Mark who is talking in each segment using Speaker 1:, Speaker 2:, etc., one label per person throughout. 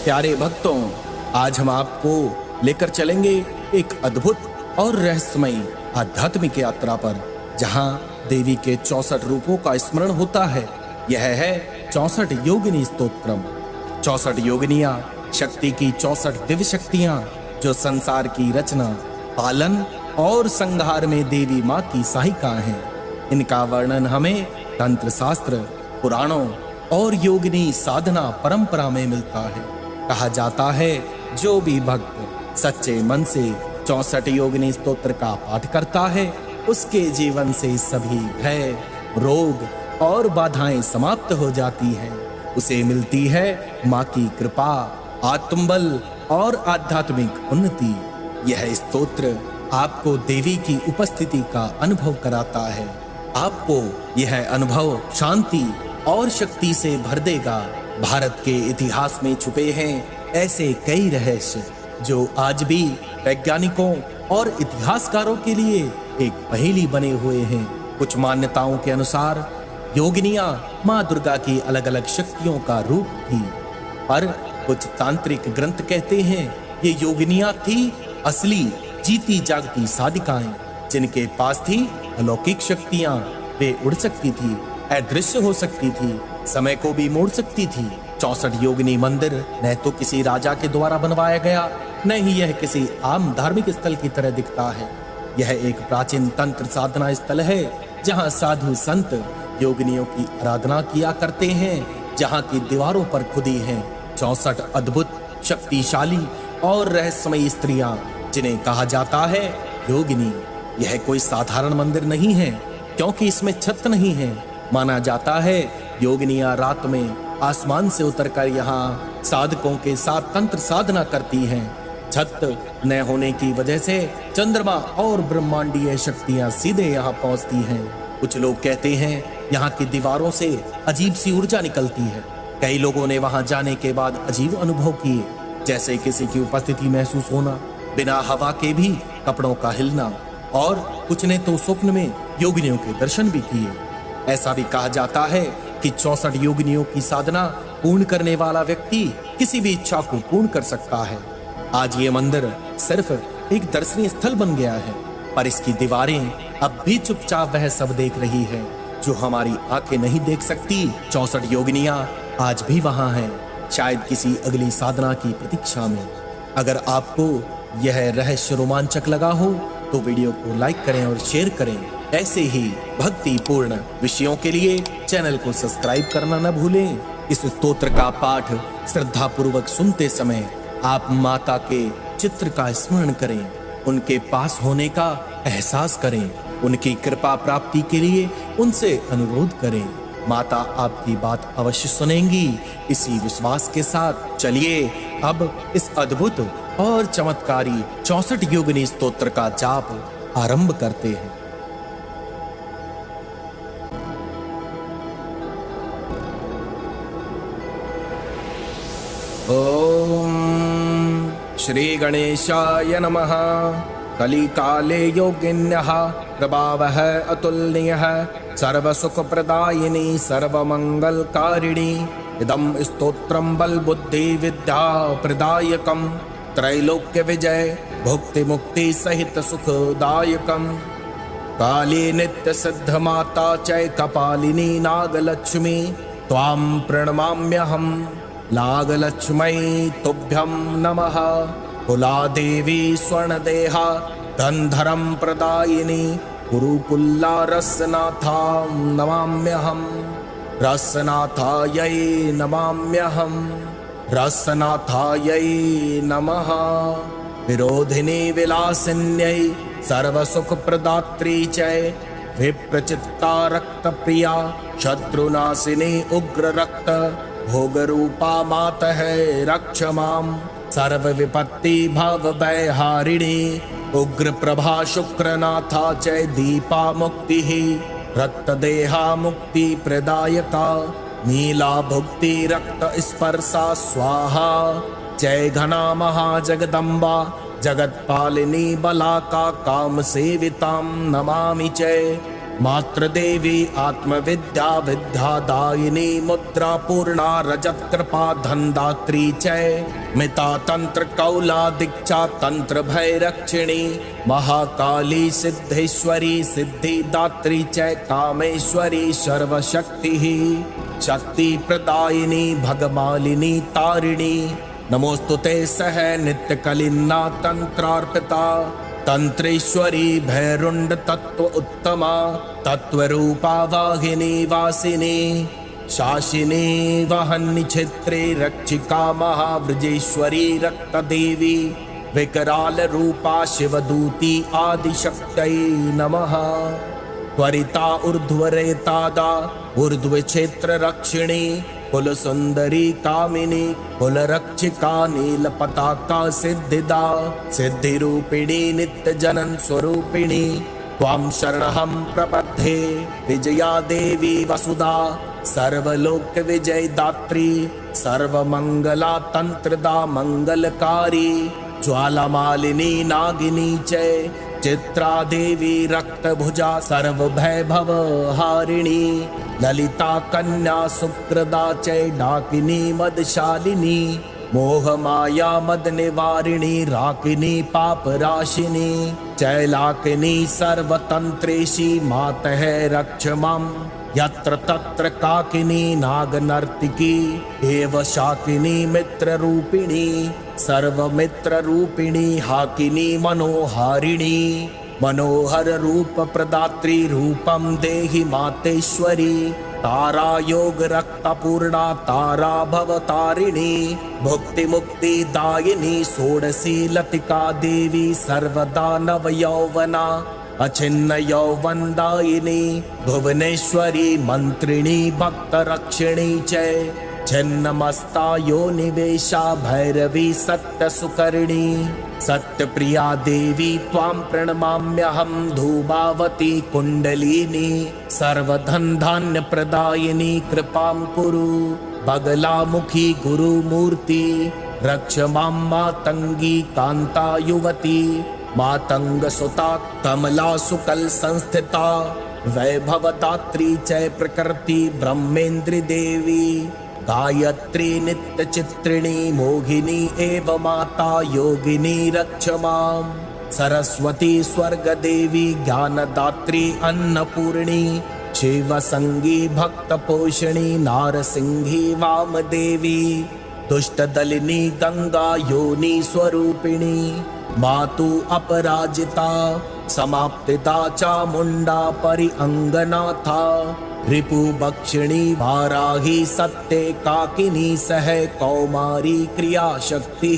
Speaker 1: प्यारे भक्तों, आज हम आपको लेकर चलेंगे एक अद्भुत और रहस्यमयी आध्यात्मिक यात्रा पर, जहां देवी के 64 रूपों का स्मरण होता है। यह है 64 योगिनी स्तोत्रम। 64 योगिनियां शक्ति की 64 दिव्य शक्तियां, जो संसार की रचना, पालन और संहार में देवी माँ की सहायिका हैं। इनका वर्णन हमें तंत्र शास्त्र, पुराणों और योगिनी साधना परंपरा में मिलता है। कहा जाता है, जो भी भक्त सच्चे मन से 64 योगिनी स्तोत्र का पाठ करता है, उसके जीवन से सभी भय, रोग और बाधाएं समाप्त हो जाती हैं। उसे मिलती है माँ की कृपा, आत्मबल और आध्यात्मिक उन्नति। यह स्तोत्र आपको देवी की उपस्थिति का अनुभव कराता है। आपको यह अनुभव शांति और शक्ति से भर देगा। भारत के इतिहास में छुपे हैं ऐसे कई रहस्य, जो आज भी वैज्ञानिकों और इतिहासकारों के लिए एक पहेली बने हुए हैं। कुछ मान्यताओं के अनुसार योगिनियां माँ दुर्गा की अलग अलग शक्तियों का रूप थी, पर कुछ तांत्रिक ग्रंथ कहते हैं ये योगिनियां थी असली जीती जागती साधिकाएं, जिनके पास थी अलौकिक शक्तियां। वे उड़ सकती थी, अदृश्य हो सकती थी, समय को भी मोड़ सकती थी। 64 योगिनी मंदिर न तो किसी राजा के द्वारा बनवाया गया, न ही यह किसी आम धार्मिक स्थल की तरह दिखता है। यह एक प्राचीन तंत्र साधना स्थल है, जहां साधु संत योगिनियों की आराधना किया करते हैं, जहां की दीवारों पर खुदी हैं 64 अद्भुत, शक्तिशाली और रहस्यमयी स्त्रियां, जिन्हें कहा जाता है योगिनी। यह कोई साधारण मंदिर नहीं है, क्योंकि इसमें छत नहीं है। माना जाता है योगिनियां रात में आसमान से उतरकर यहाँ साधकों के साथ तंत्र साधना करती हैं। छत न होने की वजह से चंद्रमा और ब्रह्मांडीय शक्तियां सीधे यहाँ पहुँचती हैं। कुछ लोग कहते हैं यहाँ की दीवारों से अजीब सी ऊर्जा निकलती है। कई लोगों ने वहां जाने के बाद अजीब अनुभव किए, जैसे किसी की उपस्थिति महसूस होना, बिना हवा के भी कपड़ों का हिलना, और कुछ ने तो स्वप्न में योगिनियों के दर्शन भी किए। ऐसा भी कहा जाता है कि 64 योगिनियों की साधना पूर्ण करने वाला व्यक्ति किसी भी इच्छा को पूर्ण कर सकता है। आज ये मंदिर सिर्फ एक दर्शनीय स्थल बन गया है, पर इसकी दीवारें अब भी चुपचाप वह सब देख रही है जो हमारी आंखें नहीं देख सकती। 64 योगिनियां आज भी वहां हैं, शायद किसी अगली साधना की प्रतीक्षा में। अगर आपको यह रहस्य रोमांचक लगा हो तो वीडियो को लाइक करें और शेयर करें। ऐसे ही भक्तिपूर्ण विषयों के लिए चैनल को सब्सक्राइब करना न भूलें। इस स्तोत्र का पाठ श्रद्धा पूर्वक सुनते समय आप माता के चित्र का स्मरण करें, उनके पास होने का एहसास करें, उनकी कृपा प्राप्ति के लिए उनसे अनुरोध करें। माता आपकी बात अवश्य सुनेंगी, इसी विश्वास के साथ चलिए अब इस अद्भुत और चमत्कारी 64 योगिनी स्तोत्र का जाप आरंभ करते हैं। ओम श्री गणेशाय नमः। कलिकाले योगिन्यः प्रभावः अतुलनीयः, सर्वसुखप्रदायिनी सर्वमंगलकारिणी। इदं स्तोत्रं बलबुद्धि विद्या प्रदायकं, त्रैलोक्य विजय भुक्ति मुक्ति सहित सुखदायकं। काली नित्य सिद्ध माता चै कपालिनी नागलक्ष्मी, त्वां प्रणमाम्यहम्। नागलक्ष्मी तुभ्यं नमः। कुलादेवी स्वर्णदेहा धनधरं प्रदायिनी, गुरुकुल्ला रसनाथां नमाम्यहम्। रसनाथायै नमाम्यहम्। रसनाथायै नमः। विरोधिनी विलासिन्यै सर्वसुखप्रदात्री च, विप्रचित्ता रक्तप्रिया शत्रुनाशिनी उग्र रक्त भोगरूपा मातः रक्ष माम्। सर्व विपत्ति भव भयहारिणी उग्र प्रभा शुक्रनाथा च, दीपा मुक्तिः रक्तदेहा मुक्ति प्रदायका। नीला भुक्ति रक्त स्पर्शा स्वाहा। जय घना महाजगदम्बा जगत्पालिनी बलाका, काम सेवितां नमामि च। मात्र देवी आत्मविद्या विद्यादायिनी मुद्रा पूर्णा रजत कृपा धनदात्री चय मिता तंत्र कौला दीक्षा तंत्र भैरक्षिणी महाकाली सिद्धेश्वरी सिद्धिदात्री चय कामेश्वरी सर्वशक्ति शक्ति प्रदायिनी भगमालिनी तारिणी नमोस्तुते सह नित्य कलिन्ना तंत्रार्पिता तंत्रेश्वरी भैरुंड तत्व उत्तमा तत्व रूपा वाहिनी वासिनी शासिनी वहन्नि क्षेत्रे रक्षिका महावृजेश्वरी रक्त देवी विकराल रूपा शिवदूती आदिशक्तये नमः त्वरिता ऊर्ध्वरेतादा ऊर्ध्व क्षेत्र रक्षिणी कुल सुंदरी कामिनी कुल रक्षिका नील पताका सिद्धिदा सिद्धि रूपिणी नित्य जनन स्वरूपिणी त्वां शरणहं प्रपद्ये विजया देवी वसुधा सर्वलोक विजय दात्री सर्वमंगला तंत्रदा मंगलकारी ज्वालामालिनी नागिनी चय चित्रा देवी रक्तभुजा सर्वभैभव हारिणी ललिता कन्या सुप्रदा चय डाकिनी मदशालिनी मोह माया मद निवारिणी राकिनी पाप राशिनी चैलाकिनी सर्वतंत्रेशी मातः रक्ष मम यत्र तत्र काकिनी नाग नर्तिकी एव शाकिनी मित्र रूपिणी सर्वमित्र रूपिणी हाकिनी मनोहारिणी मनोहर रूप प्रदात्री रूपम देहि मातेश्वरी तारा योग रक्त पूर्णा तारा भवतारिणी भुक्ति मुक्ति दायिनी षोडशी लतिका देवी सर्वदा नव यौवना अचिन्न यौवनदायिनी भुवनेश्वरी मंत्रिणी भक्त रक्षिणी चय छिन्नमस्ता यो निवेशा भैरवी सत्य सुकर्णी सत्य प्रिया देवी त्वां प्रणमाम्यहं धूमावती कुंडलिनी सर्वधन धान्य प्रदायिनी कृपां कुरु बगलामुखी गुरुमूर्ति रक्ष मां मातंगी कांता युवती मातंग सुता कमला सुकल संस्थिता वैभवदात्री चय प्रकृति ब्रह्मेन्द्र देवी गायत्री नित्य चित्रिणी मोहिनी एव माता योगिनी रक्ष मां सरस्वती स्वर्ग देवी ज्ञानदात्री अन्नपूर्णी शिव संगी भक्त पोषणी नारसिंही वाम देवी दुष्ट दलिनी गंगा योनि स्वरूपिणी मातु अपराजिता समाप्तिता चामुंडा परि अंगनाथा रिपु भक्षिणी वाराही सत्य काकिनी सह कौमारी क्रिया शक्ति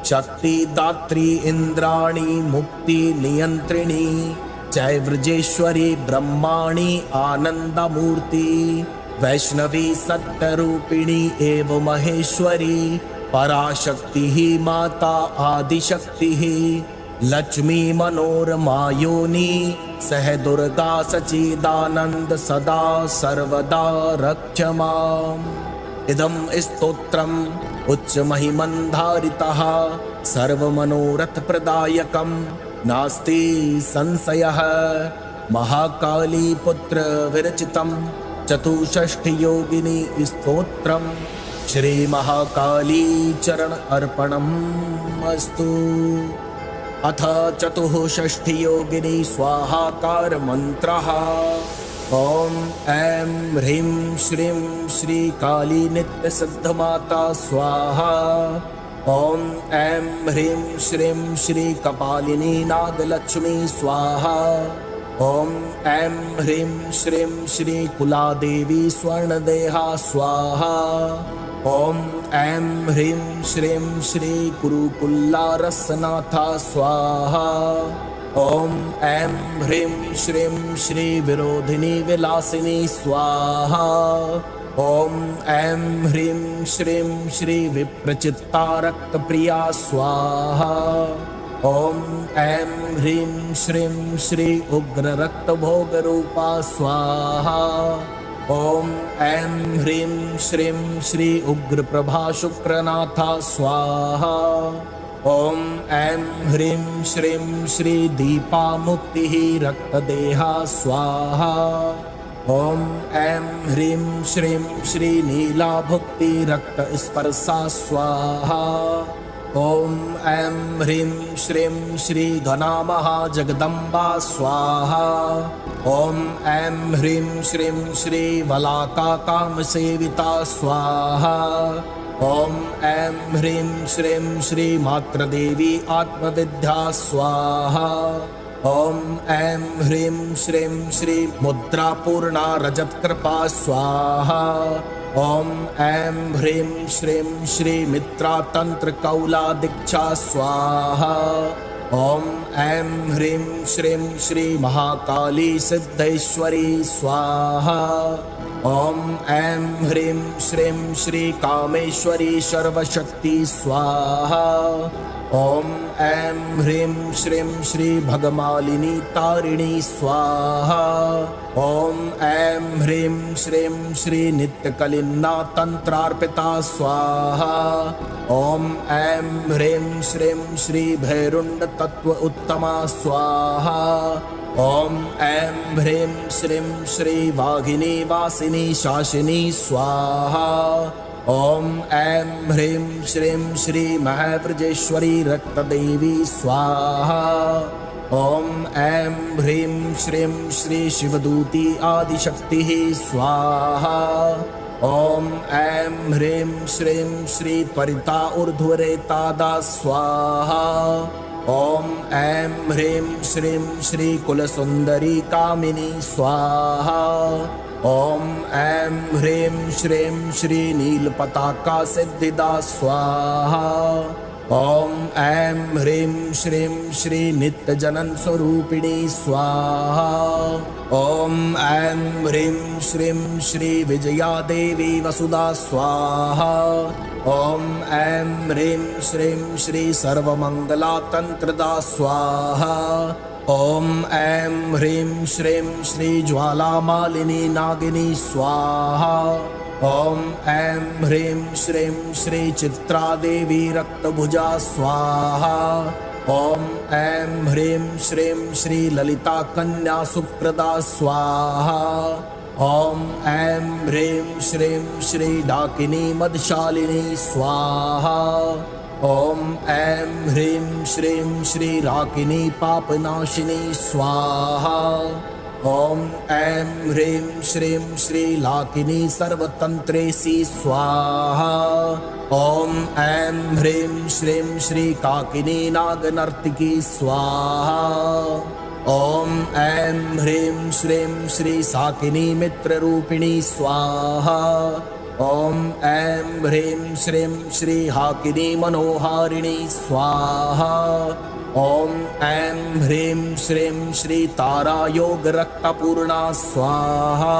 Speaker 1: शक्ति दात्री इंद्राणी मुक्ति नियंत्रिणी जय व्रजेश्वरी ब्रह्माणी आनंद मूर्ति वैष्णवी सत्य रूपिणी एवं महेश्वरी पराशक्ति ही माता आदिशक्ति लक्ष्मी मनोरमा योनि सह दुर्गा सचिदानंद सदा सर्वदा रक्ष माम् इदं स्तोत्रम् उच्च महिमन्धारितः सर्वमनोरथ प्रदायकं नास्ति संशयः महाकाली पुत्र विरचितं चतुष्षष्टि योगिनी स्तोत्रम् श्री महाकाली चरण अर्पणम् अस्तु। अथ चतुष्षष्टि योगिनी स्वाहाकार मंत्रः ओम ऐं ह्रीं श्रीं श्री काली नित्य सिद्ध माता स्वाहा। ओम ऐं ह्रीं श्रीं श्री कपालिनी नागलक्ष्मी स्वाहा। ओम ऐं ह्रीं श्रीं श्री कुलादेवी स्वर्णदेहा स्वाहा। ओम ऐं ह्रीं श्रीं श्री कुरुकुल्लारसनाथा स्वाहा। ओम ऐं ह्रीं श्रीं श्री विरोधिनी विलासिनी स्वाहा। ओम ऐं ह्रीं श्रीं श्री विप्रचित्ता रक्तप्रिया स्वाहा। ओम ऐं ह्रीं श्रीं श्री उग्र रक्तभोगरूपा स्वाहा। ओम ऐं ह्रीं श्रीं श्री उग्र प्रभा शुक्रनाथा स्वाहा। ॐ ऐं ह्रीं श्रीं श्री दीपा मुक्तिः रक्तदेहा स्वाहा। ॐ ऐं ह्रीं श्रीं श्री नीला भुक्ति रक्तस्पर्शा स्वाहा। ॐ ऐं ह्रीं श्रीं श्री घना महाजगदम्बा स्वाहा। ॐ ऐं ह्रीं श्रीं श्री वलाका कामसेविता स्वाहा। ॐ ऐं ह्रीं श्रीं श्री मातृदेवी आत्मविद्या स्वाहा। ॐ ऐं ह्रीं श्रीं श्री मुद्रापूर्णा रजत्कृपा स्वाहा। ॐ ऐं ह्रीं श्रीं श्री मित्रातन्त्रकौला दीक्षा स्वाहा। ॐ ऐं ह्रीं श्रीं श्री महाकाली सिद्धेश्वरी स्वाहा। ॐ ऐं ह्रीं श्रीं श्री कामेश्वरी सर्वशक्ति स्वाहा। ॐ ऐं ह्रीं श्रीं श्री भगमालिनी तारिणी स्वाहा। ॐ ऐं ह्रीं श्रीं श्री नित्यकलिन्ना तन्त्रार्पिता स्वाहा। ॐ ऐं ह्रीं श्रीं श्री भैरुण्ड तत्व उत्तमा स्वाहा। ॐ ऐं ह्रीं श्रीं श्री वाघिनी वासिनी शासिनी स्वाहा। ॐ ऐं ह्रीं श्रीं श्री महव्रजेश्वरी रक्तदेवी स्वाहा। ॐ ऐं ह्रीं श्रीं श्री शिवदूती आदिशक्तिः स्वाहा। ॐ ऐं ह्रीं श्रीं श्री त्वरिता ऊर्ध्वरेतादा स्वाहा। ॐ ऐं ह्रीं श्रीं श्री कुलसुन्दरी कामिनी स्वाहा। ॐ ऐं ह्रीं श्रीं श्री नीलपताका सिद्धिदा स्वाहा। ॐ ऐं ह्रीं श्रीं श्री नित्यजनन स्वरूपिणी स्वाहा। ॐ ऐं ह्रीं श्रीं श्री विजया देवी वसुधा स्वाहा। ॐ ऐं ह्रीं श्रीं श्री सर्वमंगला तंत्रदा स्वाहा। ॐ ऐं ह्रीं श्रीं श्री ज्वालामालिनी नागिनी स्वाहा। ॐ ऐं ह्रीं श्रीं श्री चित्रादेवी रक्तभुजा स्वाहा। ॐ ऐं ह्रीं श्रीं श्री ललिता कन्या सुप्रदा स्वाहा। ॐ ऐं ह्रीं श्रीं श्री डाकिनी मदशालिनी स्वाहा। ॐ ऐं ह्रीं श्रीं श्री राकिनी पापनाशिनी स्वाहा। ॐ ऐं ह्रीं श्रीं श्री लाकिनी सर्वतन्त्रेसी स्वाहा। ॐ ऐं ह्रीं श्रीं श्री काकिनी नागनर्तिकी स्वाहा। ॐ ऐं ह्रीं श्रीं श्री साकिनी मित्ररूपिणी स्वाहा। ॐ ऐं ह्रीं श्रीं श्री हाकिनी मनोहारिणी स्वाहा। ॐ ऐं ह्रीं श्रीं श्री तारा योग रक्तपूर्णा स्वाहा।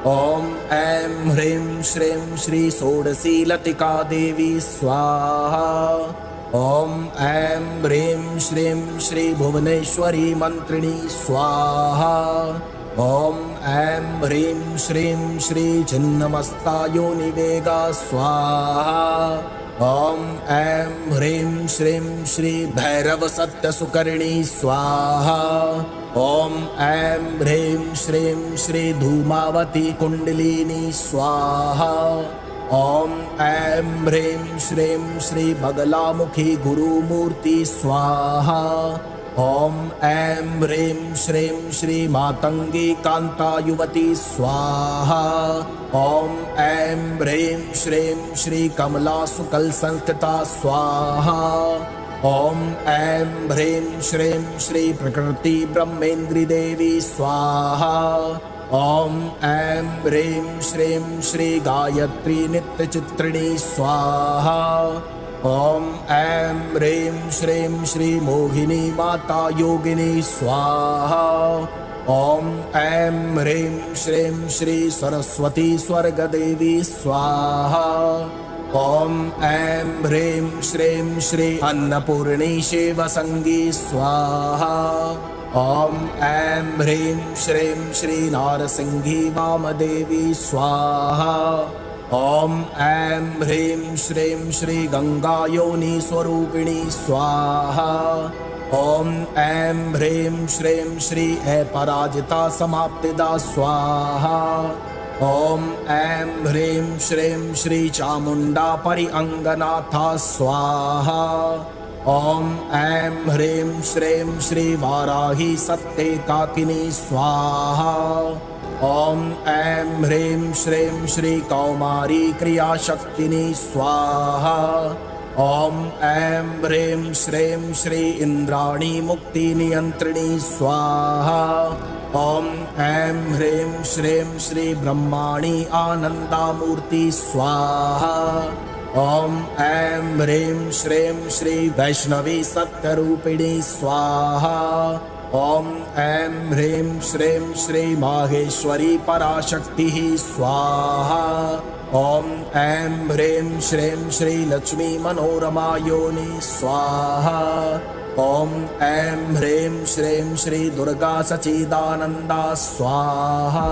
Speaker 1: ॐ ऐं ह्रीं श्रीं श्री षोडशी लतिका देवी स्वाहा। ॐ ऐं ह्रीं श्रीं श्री भुवनेश्वरी मंत्रिणी स्वाहा। ॐ ऐं ह्रीं श्रीं श्री छिन्नमस्ता योनिवेगा स्वाहा। ॐ ऐं ह्रीं श्रीं श्री भैरव सत्यसुकर्णी स्वाहा। ॐ ऐं ह्रीं श्रीं श्री धूमावती कुंडलिनी स्वाहा। ॐ ऐं ह्रीं श्रीं श्री बगलामुखी गुरुमूर्ति स्वाहा। ॐ ऐं ह्रीं श्रीं श्री मातंगी कांता युवती स्वाहा। ॐ ऐं ह्रीं श्रीं श्री कमला सुकल संस्थिता स्वाहा। ॐ ऐं ह्रीं श्रीं श्री प्रकृति ब्रह्मेन्द्री देवी स्वाहा। ॐ ऐं ह्रीं श्रीं श्री गायत्री नित्यचित्रिणी स्वाहा। ॐ ऐं ह्रीं श्रीं श्री मोहिनी माता योगिनी स्वाहा। ॐ ऐं ह्रीं श्रीं श्री सरस्वती स्वर्गदेवी स्वाहा। ॐ ऐं ह्रीं श्रीं श्री अन्नपूर्णी शिवसंगी स्वाहा। ॐ ऐं ह्रीं श्रीं श्री नारसिंही वामदेवी स्वाहा। ॐ ऐं ह्रीं श्रीं श्री गंगायोनि स्वरूपिणी स्वाहा। ॐ ऐं ह्रीं श्रीं श्री अपराजिता समाप्तिदा स्वाहा। ॐ ऐं ह्रीं श्रीं श्री चामुंडा परिअंगनाथा स्वाहा। ॐ ऐं ह्रीं श्रीं श्री वाराही सत्येकाकिनी स्वाहा। ॐ ऐं ह्रीं श्रीं श्री कौमारी क्रियाशक्तिनी स्वाहा। ॐ ऐं ह्रीं श्रीं श्री इंद्राणी मुक्ति नियंत्रिणी स्वाहा। ॐ ऐं ह्रीं श्रीं श्री ब्रह्माणी आनंदामूर्ति स्वाहा। ॐ ऐं ह्रीं श्रीं श्री वैष्णवी सत्यरूपिणी स्वाहा। ॐ ऐं ह्रीं श्रीं श्री माहेश्वरी पराशक्ति स्वाहा। ॐ ऐं ह्रीं श्रीं श्री लक्ष्मी मनोरमा योनि स्वाहा। ॐ ऐं ह्रीं श्रीं श्री दुर्गा सच्चिदानंदा स्वाहा।